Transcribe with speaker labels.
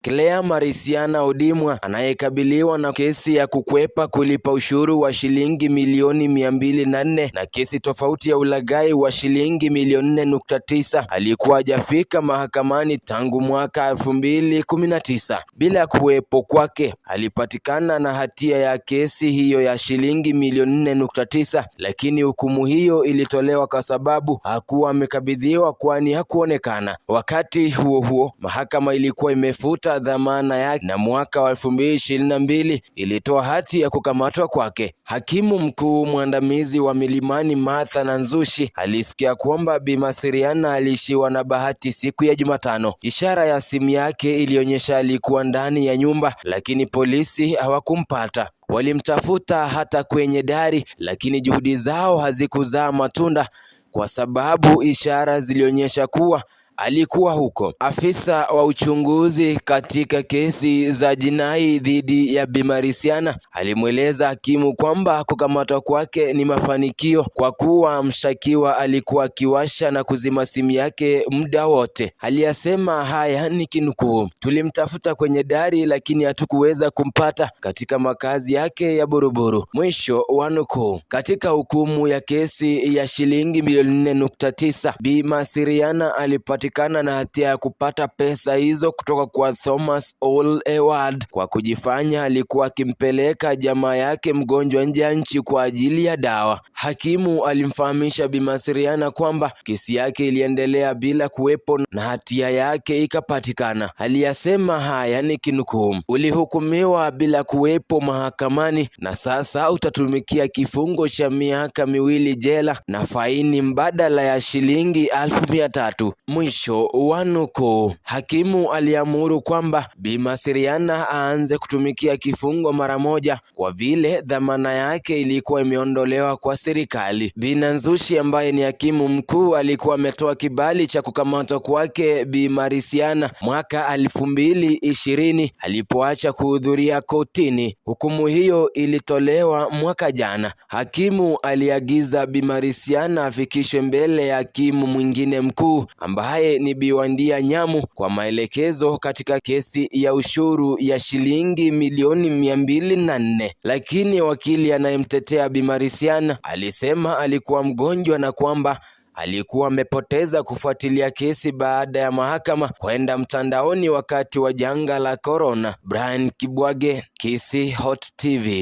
Speaker 1: Claire Marisiana Odimwa anayekabiliwa na kesi ya kukwepa kulipa ushuru wa shilingi milioni 204 na kesi tofauti ya ulaghai wa shilingi milioni 4.9 alikuwa hajafika mahakamani tangu mwaka 2019. Bila kuwepo kwake, alipatikana na hatia ya kesi hiyo ya shilingi milioni 4.9, lakini hukumu hiyo ilitolewa kwa sababu hakuwa amekabidhiwa, kwani hakuonekana. Wakati huo huo, mahakama ilikuwa imefuta dhamana yake na mwaka wa 2022 ilitoa hati ya kukamatwa kwake. Hakimu mkuu mwandamizi wa Milimani Martha Nanzushi alisikia kwamba Bi Marisiana aliishiwa na bahati siku ya Jumatano. Ishara ya simu yake ilionyesha alikuwa ndani ya nyumba, lakini polisi hawakumpata. Walimtafuta hata kwenye dari, lakini juhudi zao hazikuzaa matunda kwa sababu ishara zilionyesha kuwa alikuwa huko. Afisa wa uchunguzi katika kesi za jinai dhidi ya Bi Marisiana alimweleza hakimu kwamba kukamatwa kwake ni mafanikio kwa kuwa mshtakiwa alikuwa akiwasha na kuzima simu yake muda wote. Aliyasema haya nikinukuu: "Tulimtafuta kwenye dari lakini hatukuweza kumpata katika makazi yake ya Buruburu." Mwisho wa nukuu. Katika hukumu ya kesi ya shilingi milioni 4.9, Bi Marisiana alipatikana na hatia ya kupata pesa hizo kutoka kwa Thomas All Eward kwa kujifanya alikuwa akimpeleka jamaa yake mgonjwa nje ya nchi kwa ajili ya dawa. Hakimu alimfahamisha Bi Marisiana kwamba kesi yake iliendelea bila kuwepo na hatia yake ikapatikana. Aliyasema haya nikinukuu: "Ulihukumiwa bila kuwepo mahakamani na sasa utatumikia kifungo cha miaka 2 jela na faini mbadala ya shilingi 300,000. Mwisho wa nukuu. Hakimu aliamuru kwamba Bi Marisiana aanze kutumikia kifungo mara moja kwa vile dhamana yake ilikuwa imeondolewa kwa serikali. Bi Nanzushi ambaye ni hakimu mkuu alikuwa ametoa kibali cha kukamatwa kwake Bi Marisiana mwaka 2020 alipoacha kuhudhuria kotini. Hukumu hiyo ilitolewa mwaka jana. Hakimu aliagiza Bi Marisiana afikishwe mbele ya hakimu mwingine mkuu ambaye ni Bi Wandia Nyamu kwa maelekezo katika kesi ya ushuru ya shilingi milioni 204, lakini wakili anayemtetea Bi Marisiana alisema alikuwa mgonjwa na kwamba alikuwa amepoteza kufuatilia kesi baada ya mahakama kwenda mtandaoni wakati wa janga la corona. Brian Kibwage, Kisii Hot TV.